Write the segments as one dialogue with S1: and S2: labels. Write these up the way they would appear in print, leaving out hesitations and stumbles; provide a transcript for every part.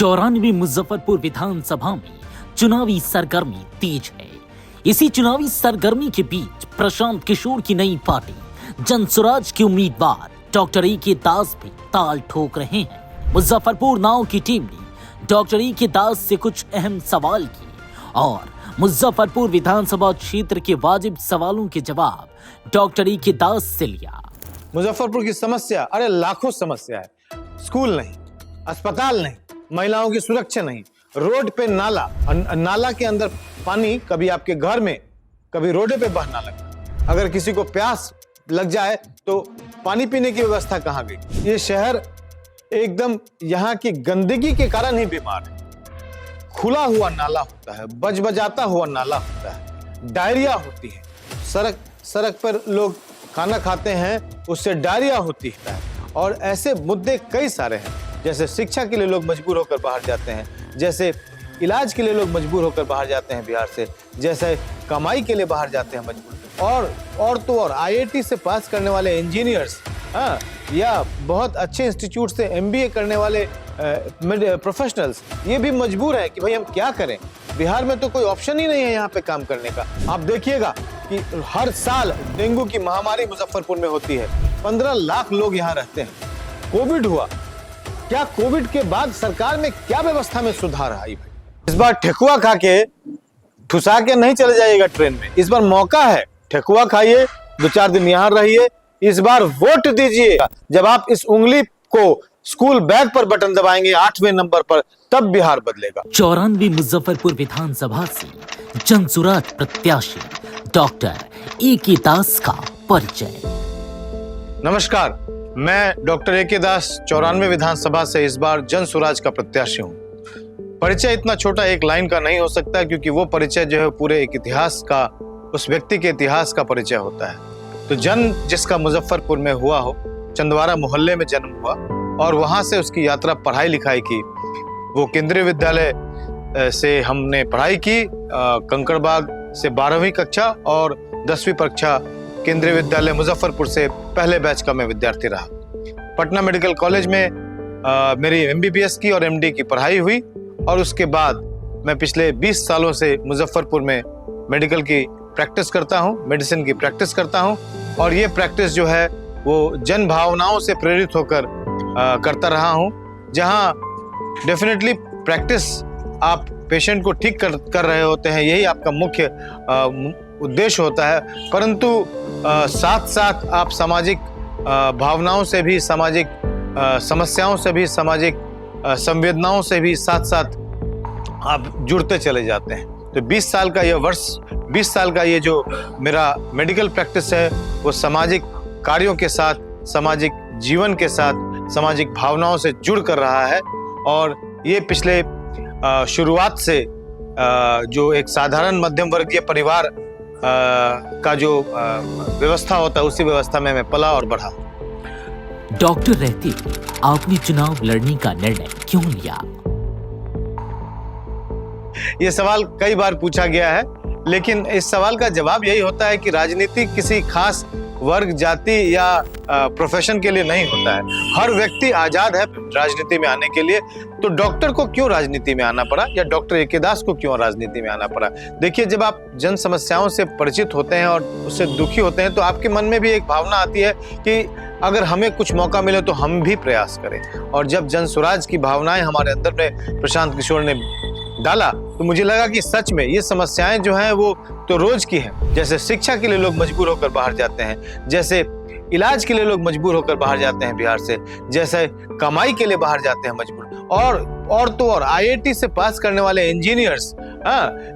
S1: 94 मुजफ्फरपुर विधानसभा में चुनावी सरगर्मी तेज है। इसी चुनावी सरगर्मी के बीच प्रशांत किशोर की नई पार्टी जनसुराज के उम्मीदवार डॉक्टर ए.के. दास भी ताल ठोक रहे हैं। मुजफ्फरपुर नाव की टीम ने डॉक्टर ए.के. दास से कुछ अहम सवाल किए और मुजफ्फरपुर विधानसभा क्षेत्र के वाजिब सवालों के जवाब डॉक्टर ए.के. दास से लिया।
S2: मुजफ्फरपुर की समस्या, अरे लाखों समस्या है। स्कूल नहीं, अस्पताल नहीं, महिलाओं की सुरक्षा नहीं, रोड पे नाला, नाला के अंदर पानी कभी आपके घर में कभी रोडे पे बहना लगा। अगर किसी को प्यास लग जाए तो पानी पीने की व्यवस्था कहाँ गई। ये शहर एकदम यहाँ की गंदगी के कारण ही बीमार है। खुला हुआ नाला होता है, बजबजाता हुआ नाला होता है, डायरिया होती है। सड़क पर लोग खाना खाते हैं, उससे डायरिया होती है। और ऐसे मुद्दे कई सारे हैं, जैसे शिक्षा के लिए लोग मजबूर होकर बाहर जाते हैं, जैसे इलाज के लिए लोग मजबूर होकर बाहर जाते हैं बिहार से, जैसे कमाई के लिए बाहर जाते हैं मजबूर, और आईआईटी से पास करने वाले इंजीनियर्स, या बहुत अच्छे इंस्टीट्यूट से एमबीए करने वाले प्रोफेशनल्स, ये भी मजबूर है कि भाई हम क्या करें। बिहार में तो कोई ऑप्शन ही नहीं है यहाँ पे काम करने का। आप देखिएगा कि हर साल डेंगू की महामारी मुजफ्फरपुर में होती है। 15 लाख लोग यहाँ रहते हैं। कोविड हुआ, क्या कोविड के बाद सरकार में क्या व्यवस्था में सुधार आई भाई? इस बार ठेकुआ खा के ठुसा के नहीं चले जाइएगा ट्रेन में। इस बार मौका है, ठेकुआ खाइए, 2-4 दिन यहाँ रहिए, इस बार वोट दीजिए। जब आप इस उंगली को स्कूल बैग पर बटन दबाएंगे 8वें नंबर पर, तब बिहार बदलेगा।
S1: 94 मुजफ्फरपुर विधानसभा से जनसुराज प्रत्याशी डॉक्टर ए.के. दास का परिचय।
S2: नमस्कार, मैं डॉक्टर ए.के. दास 94 विधानसभा से इस बार जनसुराज का प्रत्याशी हूँ। परिचय इतना छोटा एक लाइन का नहीं हो सकता, क्योंकि वो परिचय जो है पूरे एक इतिहास का, उस व्यक्ति के इतिहास का परिचय होता है। तो जन्म जिसका मुजफ्फरपुर में हुआ हो, चंदवारा मोहल्ले में जन्म हुआ और वहां से उसकी यात्रा पढ़ाई लिखाई की। वो केंद्रीय विद्यालय से हमने पढ़ाई की, कंकड़बाग से 12वीं कक्षा और 10वीं कक्षा केंद्रीय विद्यालय मुजफ्फरपुर से पहले बैच का मैं विद्यार्थी रहा। पटना मेडिकल कॉलेज में मेरी एमबीबीएस की और एमडी की पढ़ाई हुई और उसके बाद मैं पिछले 20 सालों से मुजफ्फरपुर में मेडिकल की प्रैक्टिस करता हूँ, मेडिसिन की प्रैक्टिस करता हूँ। और ये प्रैक्टिस जो है वो जन भावनाओं से प्रेरित होकर करता रहा हूँ। जहाँ डेफिनेटली प्रैक्टिस आप पेशेंट को ठीक कर रहे होते हैं, यही आपका मुख्य उद्देश्य होता है, परंतु साथ साथ आप सामाजिक भावनाओं से भी, सामाजिक समस्याओं से भी, सामाजिक संवेदनाओं से भी साथ साथ आप जुड़ते चले जाते हैं। तो 20 साल का ये जो मेरा मेडिकल प्रैक्टिस है, वो सामाजिक कार्यों के साथ, सामाजिक जीवन के साथ, सामाजिक भावनाओं से जुड़ कर रहा है। और ये पिछले शुरुआत से जो एक साधारण मध्यम वर्गीय परिवार का जो व्यवस्था होता है, उसी व्यवस्था में मैं पला और बढ़ा।
S1: डॉक्टर रहते हुए आपने चुनाव लड़ने का निर्णय क्यों लिया?
S2: ये सवाल कई बार पूछा गया है, लेकिन इस सवाल का जवाब यही होता है कि राजनीति किसी खास वर्ग, जाति या प्रोफेशन के लिए नहीं होता है। हर व्यक्ति आजाद है राजनीति में आने के लिए। तो डॉक्टर को क्यों राजनीति में आना पड़ा, या डॉक्टर ए.के. दास को क्यों राजनीति में आना पड़ा? देखिए, जब आप जन समस्याओं से परिचित होते हैं और उससे दुखी होते हैं, तो आपके मन में भी एक भावना आती है कि अगर हमें कुछ मौका मिले तो हम भी प्रयास करें। और जब जनसुराज की भावनाएं हमारे अंदर में प्रशांत किशोर ने डाला, तो मुझे लगा कि सच में ये समस्याएं जो हैं वो तो रोज की हैं। जैसे शिक्षा के लिए लोग मजबूर होकर बाहर जाते हैं, जैसे इलाज के लिए लोग मजबूर होकर बाहर जाते हैं बिहार से, जैसे कमाई के लिए बाहर जाते हैं मजबूर, और आईआईटी से पास करने वाले इंजीनियर्स,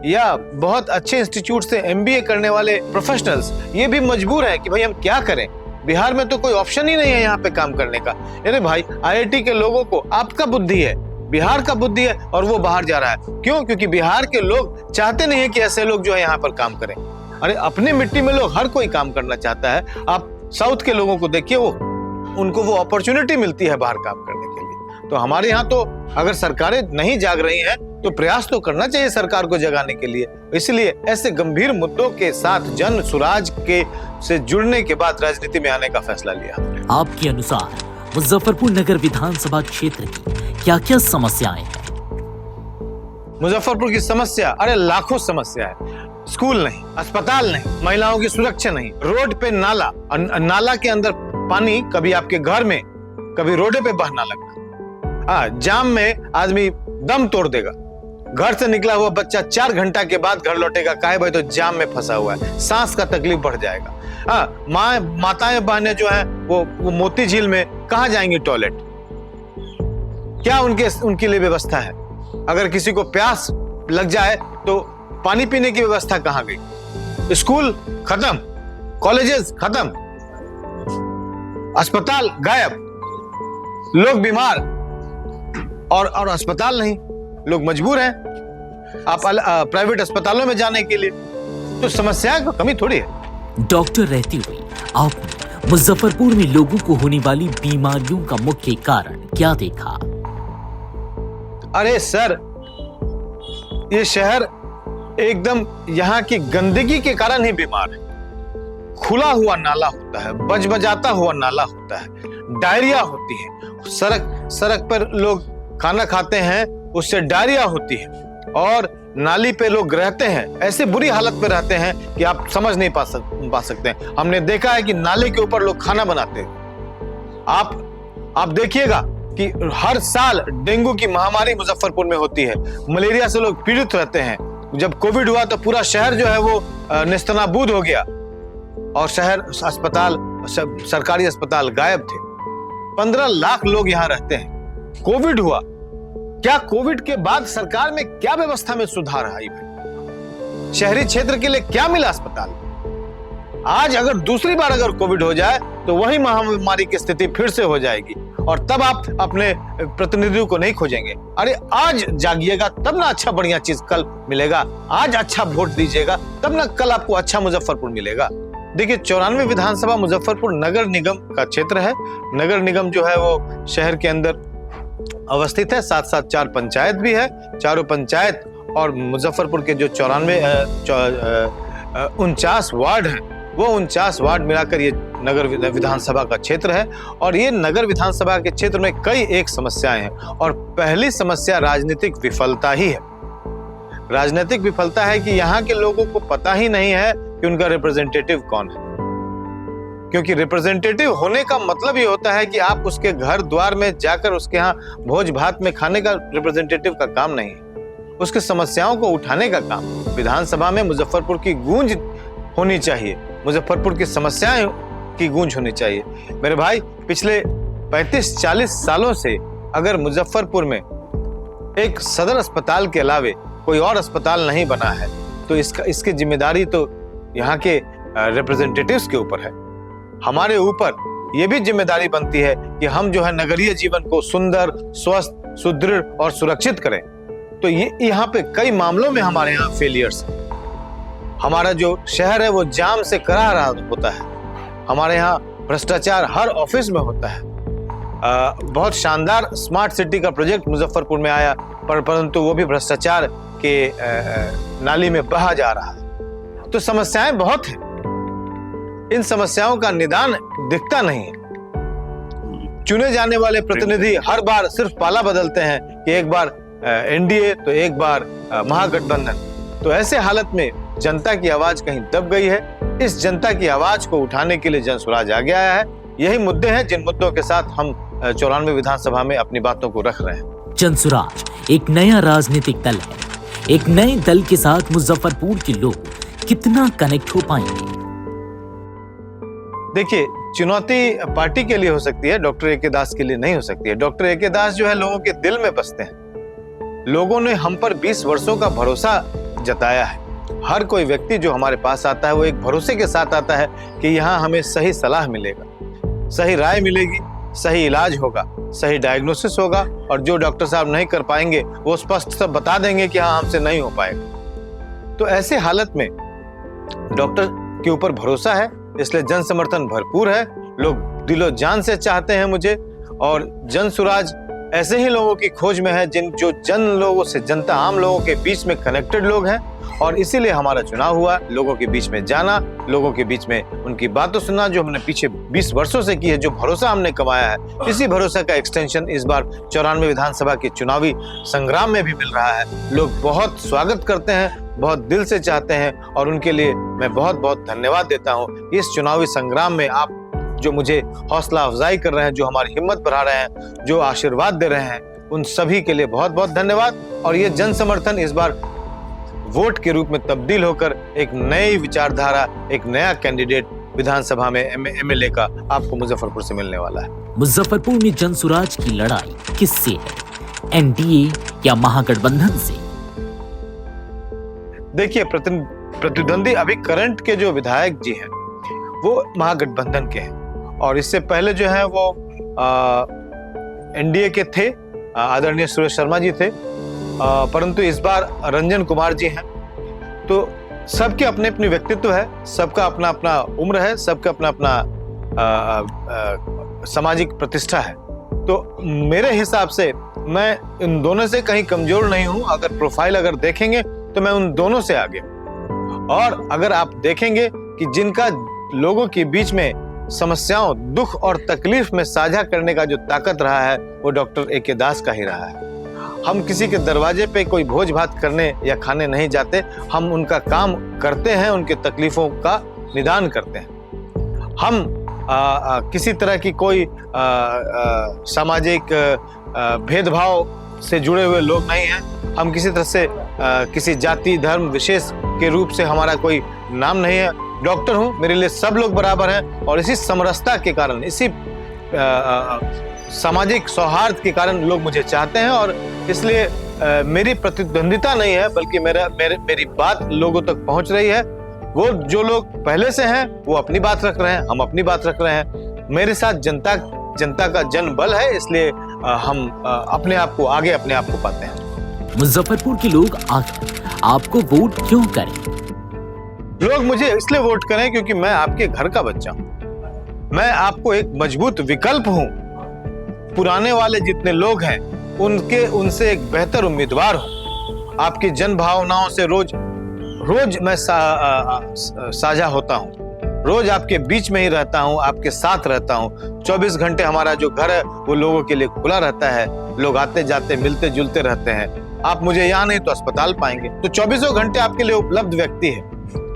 S2: या बहुत अच्छे इंस्टीट्यूट से एमबीए करने वाले प्रोफेशनल्स, ये भी मजबूर है कि भाई हम क्या करें। बिहार में तो कोई ऑप्शन ही नहीं है यहाँ पे काम करने का। अरे भाई, आईआईटी के लोगों को, आपका बुद्धि है, बिहार का बुद्धि है, और वो बाहर जा रहा है। क्यों? क्योंकि बिहार के लोग चाहते नहीं है कि ऐसे लोग जो है यहाँ पर काम करें। अरे अपने मिट्टी में लोग हर कोई काम करना चाहता है। आप साउथ के लोगों को देखिए, उनको वो अपॉर्चुनिटी मिलती है बाहर काम करने के लिए। तो हमारे यहाँ तो अगर सरकारें नहीं जाग रही हैं, तो प्रयास तो करना चाहिए सरकार को जगाने के लिए। इसलिए ऐसे गंभीर मुद्दों के साथ जन सुराज के से जुड़ने के बाद राजनीति में आने का फैसला लिया।
S1: आपके अनुसार मुजफ्फरपुर नगर विधानसभा क्षेत्र की क्या क्या समस्याएं हैं
S2: मुजफ्फरपुर की समस्या, अरे लाखों समस्या है। स्कूल नहीं, अस्पताल नहीं, महिलाओं की सुरक्षा नहीं, रोड पे नाला, नाला के अंदर पानी कभी आपके घर में, कभी रोडे पे बहना लगना। जाम में आदमी दम तोड़ देगा। घर से निकला हुआ बच्चा 4 घंटा के बाद घर लौटेगा, काहे भाई? तो जाम में फंसा हुआ है, सांस का तकलीफ बढ़ जाएगा। माताएं बहनें जो है वो मोती झील में कहां जाएंगी टॉयलेट? क्या उनके लिए व्यवस्था है? अगर किसी को प्यास लग जाए तो पानी पीने की व्यवस्था कहां गई? स्कूल खत्म, कॉलेजेस खत्म, अस्पताल गायब, लोग बीमार और अस्पताल नहीं, लोग मजबूर हैं आप प्राइवेट अस्पतालों में जाने के लिए। तो समस्या की कमी थोड़ी है।
S1: डॉक्टर रहते हुए आपने मुजफ्फरपुर में लोगों को होने वाली बीमारियों का मुख्य कारण क्या देखा?
S2: अरे सर, ये शहर एकदम यहाँ की गंदगी के कारण ही बीमार है। खुला हुआ नाला होता है, बजबजाता हुआ नाला होता है, डायरिया होती है। सड़क पर लोग खाना खाते हैं, उससे डायरिया होती है। और नाली पे लोग रहते हैं, ऐसे बुरी हालत में रहते हैं कि आप समझ नहीं पा सकते हैं। हमने देखा है कि नाले के ऊपर लोग खाना बनाते हैं। आप देखिएगा कि हर साल डेंगू की महामारी मुजफ्फरपुर में होती है, मलेरिया से लोग पीड़ित रहते हैं। जब कोविड हुआ तो पूरा शहर जो है वो नेस्तनाबूद हो गया और शहर अस्पताल, सरकारी अस्पताल गायब थे। 15 लाख लोग यहाँ रहते हैं। कोविड हुआ, क्या कोविड के बाद सरकार में क्या व्यवस्था में सुधार आई भाई? शहरी क्षेत्र के लिए क्या मिला अस्पताल? आज अगर दूसरी बार अगर कोविड हो जाए तो वही महामारी की स्थिति फिर से हो जाएगी और तब आप अपने प्रतिनिधियों को नहीं खोजेंगे। अरे आज जागिएगा तब ना अच्छा बढ़िया चीज कल मिलेगा। आज अच्छा वोट दीजिएगा तब ना कल आपको अच्छा मुजफ्फरपुर मिलेगा। देखिए, 94 विधानसभा मुजफ्फरपुर नगर निगम का क्षेत्र है। नगर निगम जो है वो शहर के अंदर अवस्थित है, साथ साथ 4 पंचायत भी है। चारों पंचायत और मुजफ्फरपुर के जो 49 वार्ड हैं, वो 49 वार्ड मिलाकर ये नगर विधानसभा का क्षेत्र है। और ये नगर विधानसभा के क्षेत्र में कई एक समस्याएं हैं और पहली समस्या राजनीतिक विफलता ही है। राजनीतिक विफलता है कि यहाँ के लोगों को पता ही नहीं है कि उनका रिप्रेजेंटेटिव कौन है। क्योंकि रिप्रेजेंटेटिव होने का मतलब ये होता है कि आप उसके घर द्वार में जाकर उसके यहाँ भोज भात में खाने का रिप्रेजेंटेटिव का काम नहीं है, उसके समस्याओं को उठाने का काम। विधानसभा में मुजफ्फरपुर की गूंज होनी चाहिए, मुजफ्फरपुर की समस्याएं की गूंज होनी चाहिए। मेरे भाई, पिछले 35-40 सालों से अगर मुजफ्फरपुर में एक सदर अस्पताल के अलावे कोई और अस्पताल नहीं बना है तो इसकी जिम्मेदारी तो यहाँ के रिप्रेजेंटेटिव्स के ऊपर है। हमारे ऊपर यह भी जिम्मेदारी बनती है कि हम जो है नगरीय जीवन को सुंदर, स्वस्थ, सुदृढ़ और सुरक्षित करें। तो ये यहाँ पे कई मामलों में हमारे यहाँ फेलियर्स है। हमारा जो शहर है वो जाम से करा रहा होता है। हमारे यहाँ भ्रष्टाचार हर ऑफिस में होता है। बहुत शानदार स्मार्ट सिटी का प्रोजेक्ट मुजफ्फरपुर में आया, परंतु वो भी भ्रष्टाचार के नाली में बहा जा रहा है। तो समस्याएं बहुत हैं, इन समस्याओं का निदान दिखता नहीं है। चुने जाने वाले प्रतिनिधि हर बार सिर्फ पाला बदलते हैं कि एक बार एनडीए तो एक बार महागठबंधन। तो ऐसे हालत में जनता की आवाज कहीं दब गई है। इस जनता की आवाज को उठाने के लिए जनसुराज आगे आया है। यही मुद्दे हैं जिन मुद्दों के साथ हम 94 विधानसभा में अपनी बातों को रख रहे हैं।
S1: जनसुराज एक नया राजनीतिक दल है। एक नए दल के साथ मुजफ्फरपुर के लोग कितना कनेक्ट हो पाएंगे?
S2: देखिए, चुनौती पार्टी के लिए हो सकती है, डॉक्टर ए के दास के लिए नहीं हो सकती है। डॉक्टर ए के दास जो है लोगों के दिल में बसते हैं। लोगों ने हम पर 20 वर्षों का भरोसा जताया है। हर कोई व्यक्ति जो हमारे पास आता है वो एक भरोसे के साथ आता है कि यहाँ हमें सही सलाह मिलेगा, सही राय मिलेगी, सही इलाज होगा, सही डायग्नोसिस होगा और जो डॉक्टर साहब नहीं कर पाएंगे वो स्पष्ट सब बता देंगे कि हाँ हमसे नहीं हो पाएगा। तो ऐसे हालत में डॉक्टर के ऊपर भरोसा है, इसलिए जन समर्थन भरपूर है। लोग दिलो जान से चाहते हैं मुझे और जनसुराज ऐसे ही लोगों की खोज में है जो जन लोगों से जनता आम लोगों के बीच में कनेक्टेड लोग हैं, और इसीलिए हमारा चुनाव हुआ। लोगों के बीच में जाना, लोगों के बीच में उनकी बातें सुनना, जो हमने पीछे 20 वर्षों से की है, जो भरोसा हमने कमाया है, इसी भरोसे का एक्सटेंशन इस बार 94 विधानसभा के चुनावी संग्राम में भी मिल रहा है। लोग बहुत स्वागत करते हैं, बहुत दिल से चाहते हैं, और उनके लिए मैं बहुत बहुत धन्यवाद देता हूँ। इस चुनावी संग्राम में आप जो मुझे हौसला अफजाई कर रहे हैं, जो हमारी हिम्मत बढ़ा रहे हैं, जो आशीर्वाद दे रहे हैं, उन सभी के लिए बहुत बहुत धन्यवाद। और ये जन समर्थन इस बार वोट के रूप में तब्दील होकर एक नई विचारधारा, एक नया कैंडिडेट विधानसभा में एमएलए का आपको मुजफ्फरपुर से मिलने वाला है।
S1: मुजफ्फरपुर में जनसुराज की लड़ाई किससे है, एनडीए या महागठबंधन से?
S2: देखिए, प्रतिद्वंदी अभी करंट के जो विधायक जी हैं वो महागठबंधन के हैं, और इससे पहले जो है वो एनडीए के थे, आदरणीय सुरेश शर्मा जी थे, परंतु इस बार रंजन कुमार जी हैं। तो सबके अपने अपने व्यक्तित्व है, सबका अपना अपना उम्र है, सबका अपना अपना सामाजिक प्रतिष्ठा है। तो मेरे हिसाब से मैं इन दोनों से कहीं कमजोर नहीं हूं। अगर प्रोफाइल अगर देखेंगे तो मैं उन दोनों से आगे हूं। और अगर आप देखेंगे कि जिनका लोगों के बीच में समस्याओं, दुख और तकलीफ में साझा करने का जो ताकत रहा है, वो डॉक्टर ए.के. दास का ही रहा है। हम किसी के दरवाजे पे कोई भोज भात करने या खाने नहीं जाते, हम उनका काम करते हैं, उनके तकलीफों का निदान करते हैं। हम किसी तरह की कोई सामाजिक भेदभाव से जुड़े हुए लोग नहीं हैं। हम किसी तरह से किसी जाति धर्म विशेष के रूप से हमारा कोई नाम नहीं है। डॉक्टर हूँ, मेरे लिए सब लोग बराबर हैं, और इसी समरसता के कारण, इसी सामाजिक सौहार्द के कारण लोग मुझे चाहते हैं। और इसलिए मेरी प्रतिद्वंदिता नहीं है, बल्कि मेरी बात लोगों तक पहुंच रही है। वो जो लोग पहले से हैं वो अपनी बात रख रहे हैं, हम अपनी बात रख रहे हैं। मेरे साथ जनता का जन बल है, इसलिए हम अपने आप को आगे अपने आप को पाते हैं।
S1: मुजफ्फरपुर के लोग आपको वोट क्यों करें?
S2: लोग मुझे इसलिए वोट करें क्योंकि मैं आपके घर का बच्चा हूं। मैं आपको एक मजबूत विकल्प हूं। पुराने वाले जितने लोग हैं उनसे एक बेहतर उम्मीदवार हूं। आपकी जन भावनाओं से रोज मैं साझा होता हूं, रोज आपके बीच में ही रहता हूं, आपके साथ रहता हूं। 24 घंटे हमारा जो घर है वो लोगों के लिए खुला रहता है। लोग आते जाते मिलते जुलते रहते हैं। आप मुझे यहाँ नहीं तो अस्पताल पाएंगे। तो 24 घंटे आपके लिए उपलब्ध व्यक्ति है,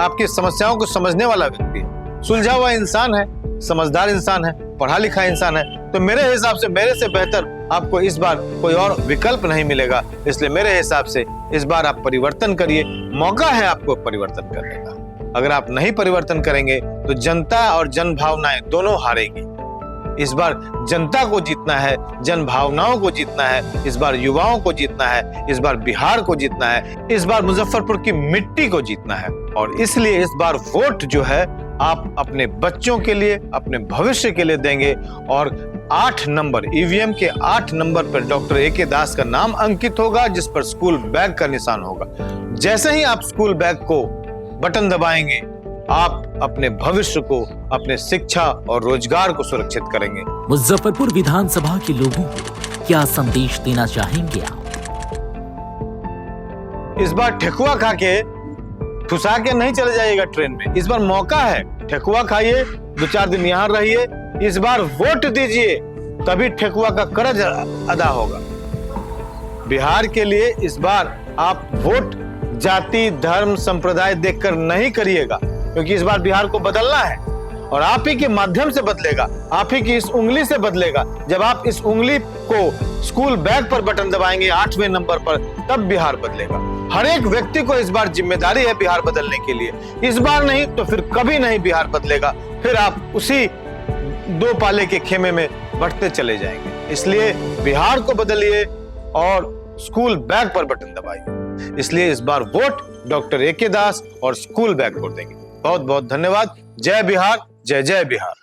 S2: आपकी समस्याओं को समझने वाला व्यक्ति है, सुलझा हुआ इंसान है, समझदार इंसान है, पढ़ा लिखा इंसान है। तो मेरे हिसाब से मेरे से बेहतर आपको इस बार कोई और विकल्प नहीं मिलेगा। इसलिए मेरे हिसाब से इस बार आप परिवर्तन करिए, मौका है आपको परिवर्तन करने का। अगर आप नहीं परिवर्तन करेंगे तो जनता और जन भावनाएं दोनों हारेगी। इस बार जनता को जीतना है, जन भावनाओं को जीतना है, इस बार युवाओं को जीतना है, इस बार बिहार को जीतना है, इस बार मुजफ्फरपुर की मिट्टी को जीतना है। और इसलिए इस बार वोट जो है आप अपने बच्चों के लिए, अपने भविष्य के लिए देंगे। और 8 नंबर ईवीएम के 8 नंबर पर डॉक्टर ए.के. दास का नाम अंकित होगा, जिस पर स्कूल बैग का निशान होगा। जैसे ही आप स्कूल बैग को बटन दबाएंगे, आप अपने भविष्य को, अपने शिक्षा और रोजगार को सुरक्षित करेंगे।
S1: मुजफ्फरपुर विधानसभा के लोगों को क्या संदेश देना चाहेंगे आप?
S2: इस बार ठेकुआ खा के ठुसा के नहीं चले जाइएगा ट्रेन में। इस बार मौका है, ठेकुआ खाइए, 2-4 दिन यहाँ रहिए, इस बार वोट दीजिए, तभी ठेकुआ का कर्ज अदा होगा। बिहार के लिए इस बार आप वोट जाति धर्म संप्रदाय देखकर नहीं करिएगा, क्योंकि इस बार बिहार को बदलना है, और आप ही के माध्यम से बदलेगा, आप ही की इस उंगली से बदलेगा। जब आप इस उंगली को स्कूल बैग पर बटन दबाएंगे 8वें नंबर पर, तब बिहार बदलेगा। हर एक व्यक्ति को इस बार जिम्मेदारी है बिहार बदलने के लिए। इस बार नहीं तो फिर कभी नहीं बिहार बदलेगा, फिर आप उसी 2 पाले के खेमे में बढ़ते चले जाएंगे। इसलिए बिहार को बदलिए और स्कूल बैग पर बटन दबाइए। इसलिए इस बार वोट डॉक्टर ए.के. दास और स्कूल बैग को देंगे। बहुत बहुत धन्यवाद। जय बिहार, जय जय बिहार।